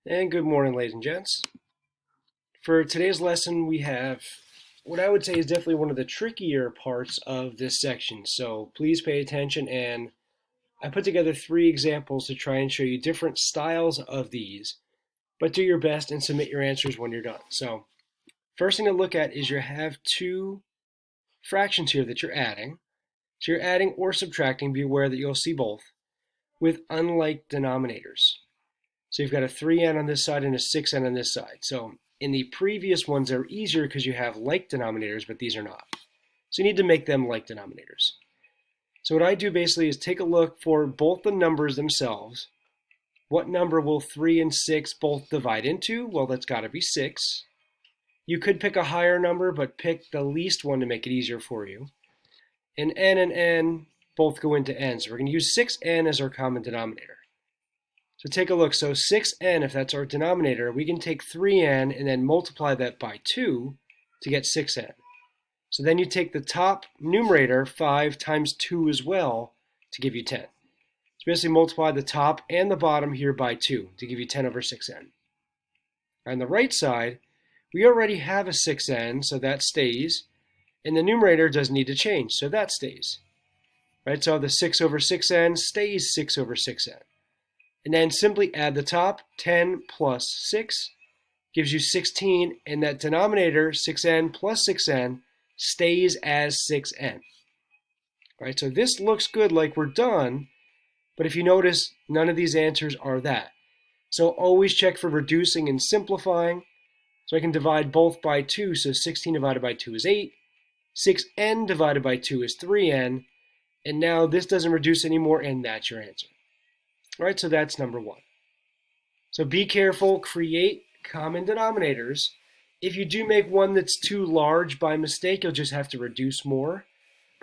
And good morning, ladies and gents. For today's lesson, we have what I would say is definitely one of the trickier parts of this section. So please pay attention, and I put together 3 examples to try and show you different styles of these, but do your best and submit your answers when you're done. So first thing to look at is you have 2 fractions here that you're adding. So you're adding or subtracting, be aware that you'll see both, with unlike denominators. So you've got a 3n on this side and a 6n on this side. So in the previous ones, they're easier because you have like denominators, but these are not. So you need to make them like denominators. So what I do basically is take a look for both the numbers themselves. What number will 3 and 6 both divide into? Well, that's got to be 6. You could pick a higher number, but pick the least one to make it easier for you. And n both go into n. So we're going to use 6n as our common denominator. So take a look. So 6n, if that's our denominator, we can take 3n and then multiply that by 2 to get 6n. So then you take the top numerator, 5 times 2 as well, to give you 10. So basically multiply the top and the bottom here by 2 to give you 10 over 6n. On the right side, we already have a 6n, so that stays. And the numerator doesn't need to change, so that stays. Right, so the 6 over 6n stays 6 over 6n. And then simply add the top, 10 plus 6 gives you 16, and that denominator, 6n plus 6n, stays as 6n. Right, so this looks good like we're done, but if you notice, none of these answers are that. So always check for reducing and simplifying. So I can divide both by 2, so 16 divided by 2 is 8, 6n divided by 2 is 3n, and now this doesn't reduce anymore, and that's your answer. All right, so that's number 1. So be careful, create common denominators. If you do make one that's too large by mistake, you'll just have to reduce more.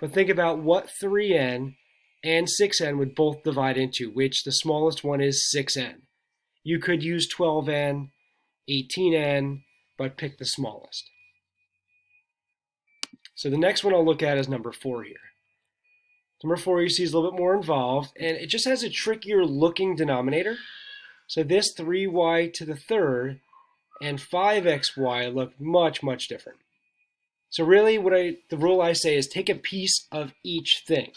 But think about what 3n and 6n would both divide into, which the smallest one is 6n. You could use 12n, 18n, but pick the smallest. So the next one I'll look at is number 4 here. Number 4 you see is a little bit more involved, and it just has a trickier looking denominator. So this 3y to the third and 5xy look much, much different. So really the rule I say is take a piece of each thing.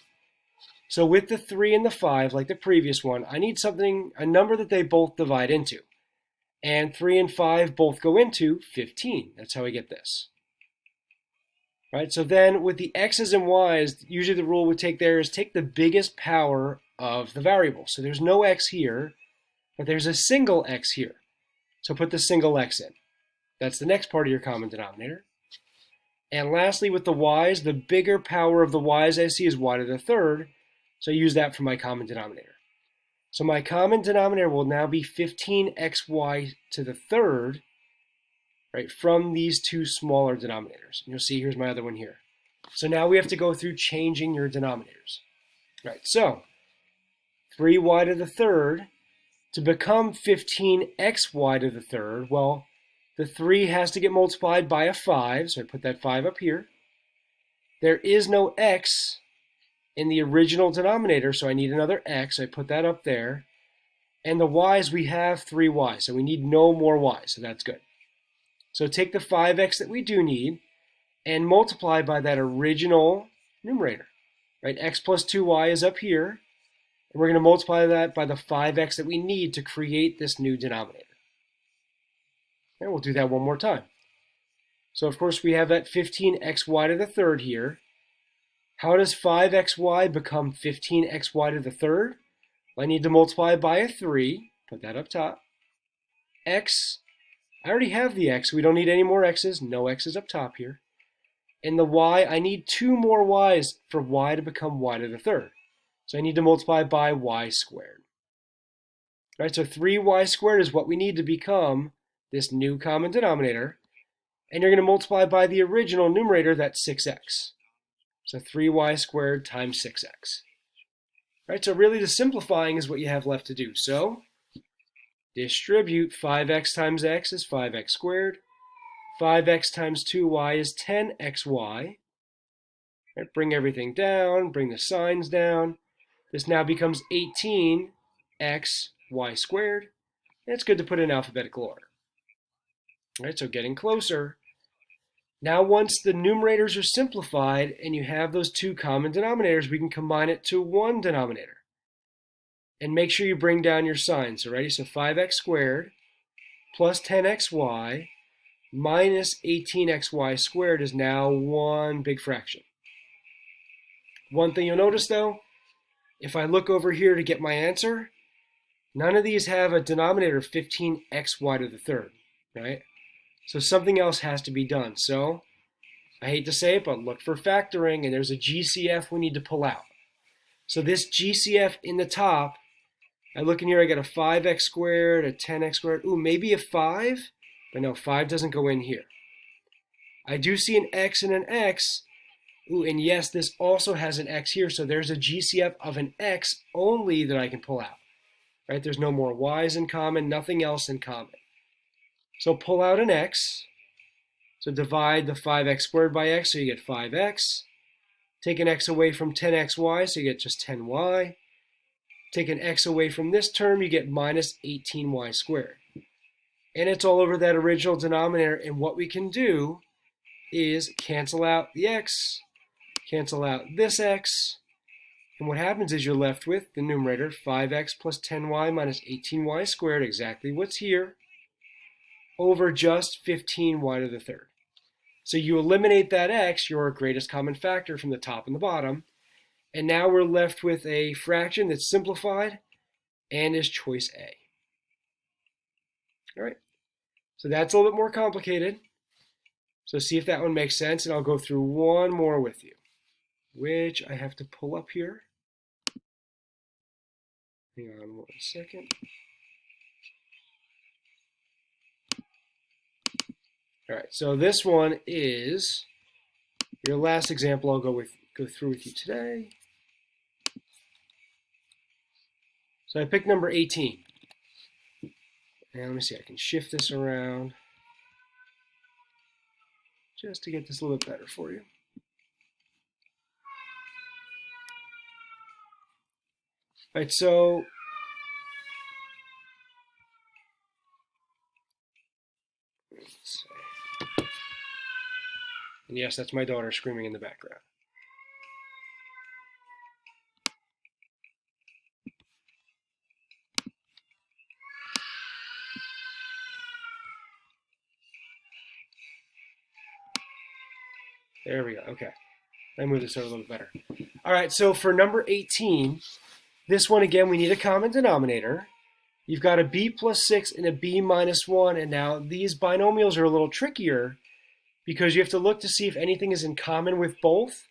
So with the 3 and the 5, like the previous one, I need a number that they both divide into. And 3 and 5 both go into 15. That's how we get this. Right, so then with the x's and y's, usually the rule we take there is take the biggest power of the variable. So there's no x here, but there's a single x here. So put the single x in. That's the next part of your common denominator. And lastly, with the y's, the bigger power of the y's I see is y to the third, so I use that for my common denominator. So my common denominator will now be 15xy to the third, right, from these 2 smaller denominators. And you'll see here's my other one here. So now we have to go through changing your denominators. Right, so 3y to the third, to become 15xy to the third, well, the 3 has to get multiplied by a 5, so I put that 5 up here. There is no x in the original denominator, so I need another x, so I put that up there. And the y's, we have 3y, so we need no more y's, so that's good. So take the 5x that we do need and multiply by that original numerator, right? X plus 2y is up here, and we're going to multiply that by the 5x that we need to create this new denominator. And we'll do that one more time. So of course we have that 15xy to the third here. How does 5xy become 15xy to the third? Well, I need to multiply by a 3, put that up top. X, I already have the x, so we don't need any more x's, no x's up top here. And the y, I need 2 more y's for y to become y to the third. So I need to multiply by y squared. All right, so 3y squared is what we need to become this new common denominator. And you're going to multiply by the original numerator, that's 6x. So 3y squared times 6x. All right, so really the simplifying is what you have left to do. So distribute 5x times x is 5x squared. 5x times 2y is 10xy. Right, bring everything down, bring the signs down. This now becomes 18xy squared. And it's good to put in alphabetical order. All right, so getting closer. Now once the numerators are simplified and you have those two common denominators, we can combine it to one denominator. And make sure you bring down your signs. So ready? So 5x squared plus 10xy minus 18xy squared is now one big fraction. One thing you'll notice though, if I look over here to get my answer, none of these have a denominator of 15xy to the third, right? So something else has to be done. So I hate to say it, but look for factoring, and there's a GCF we need to pull out. So this GCF in the top, I look in here, I got a 5x squared, a 10x squared, ooh, maybe a 5, but no, 5 doesn't go in here. I do see an x and an x, ooh, and yes, this also has an x here, so there's a GCF of an x only that I can pull out, right? There's no more y's in common, nothing else in common. So pull out an x, so divide the 5x squared by x, so you get 5x. Take an x away from 10xy, so you get just 10y. Take an x away from this term, you get minus 18y squared. And it's all over that original denominator, and what we can do is cancel out the x, cancel out this x, and what happens is you're left with the numerator 5x plus 10y minus 18y squared, exactly what's here, over just 15y to the third. So you eliminate that x, your greatest common factor, from the top and the bottom, and now we're left with a fraction that's simplified and is choice A. All right, so that's a little bit more complicated. So see if that one makes sense, and I'll go through one more with you, which I have to pull up here. Hang on 1 second. All right, so this one is your last example I'll go through with you today. So I picked number 18. And let me see, I can shift this around just to get this a little bit better for you. All right, so let's see. And yes, that's my daughter screaming in the background. There we go. Okay. Let me move this over a little better. All right, so for number 18, this one again, we need a common denominator. You've got a b plus 6 and a b minus 1, and now these binomials are a little trickier because you have to look to see if anything is in common with both.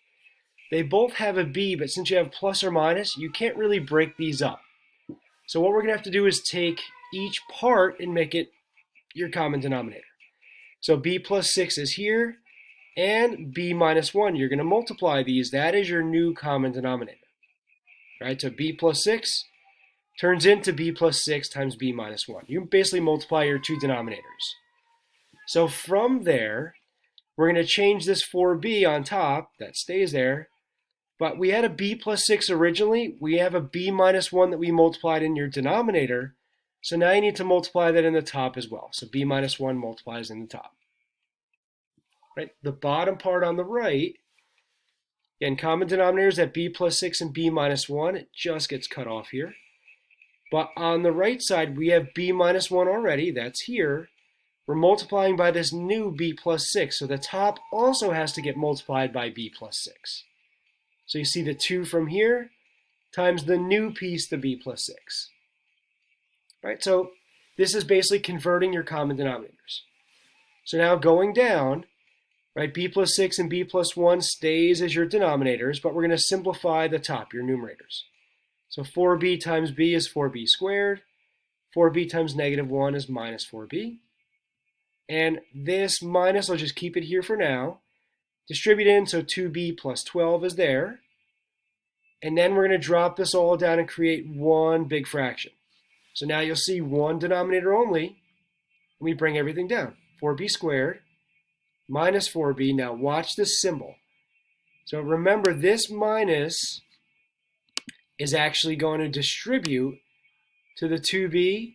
They both have a b, but since you have plus or minus, you can't really break these up. So what we're going to have to do is take each part and make it your common denominator. So b plus 6 is here, and b minus 1. You're going to multiply these. That is your new common denominator. Right? So b plus 6 turns into b plus 6 times b minus 1. You basically multiply your two denominators. So from there, we're going to change this 4b on top. That stays there. But we had a b plus 6 originally. We have a b minus 1 that we multiplied in your denominator. So now you need to multiply that in the top as well. So b minus 1 multiplies in the top. Right? The bottom part on the right, again, common denominators at b plus 6 and b minus 1. It just gets cut off here. But on the right side, we have b minus 1 already. That's here. We're multiplying by this new b plus 6. So the top also has to get multiplied by b plus 6. So you see the 2 from here times the new piece, the b plus 6. Right? So this is basically converting your common denominators. So now going down, right, b plus 6 and b plus 1 stays as your denominators, but we're going to simplify the top, your numerators. So 4b times b is 4b squared. 4b times negative 1 is minus 4b. And this minus, I'll just keep it here for now. Distribute in, so 2b plus 12 is there. And then we're going to drop this all down and create one big fraction. So now you'll see one denominator only. And we bring everything down. 4b squared minus 4b. Now watch this symbol. So remember, this minus is actually going to distribute to the 2b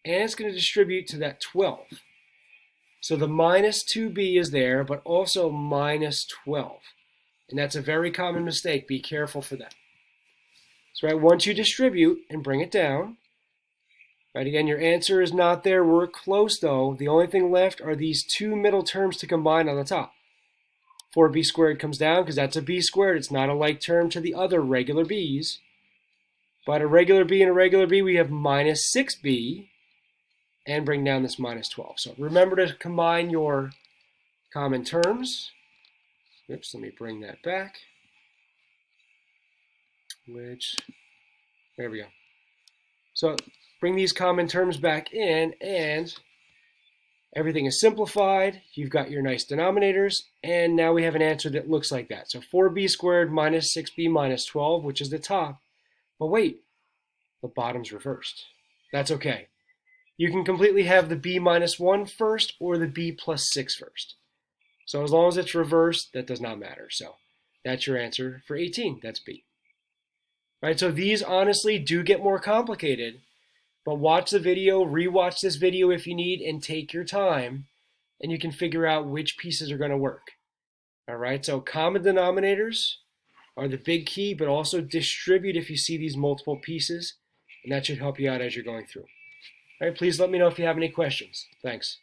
and it's going to distribute to that 12. So the minus 2b is there, but also minus 12. And that's a very common mistake. Be careful for that. So once you distribute and bring it down, again, your answer is not there. We're close, though. The only thing left are these two middle terms to combine on the top. 4b squared comes down because that's a b squared. It's not a like term to the other regular b's. But a regular b and a regular b, we have minus 6b, and bring down this minus 12. So remember to combine your common terms. Oops, let me bring that back. There we go. So bring these common terms back in, and everything is simplified. You've got your nice denominators, and now we have an answer that looks like that. So 4b squared minus 6b minus 12, which is the top. But wait, the bottom's reversed. That's okay. You can completely have the b minus 1 first or the b plus 6 first. So as long as it's reversed, that does not matter. So that's your answer for 18. That's B. Right, so these honestly do get more complicated, but watch the video, rewatch this video if you need, and take your time, and you can figure out which pieces are going to work. All right, so common denominators are the big key, but also distribute if you see these multiple pieces, and that should help you out as you're going through. All right, please let me know if you have any questions. Thanks.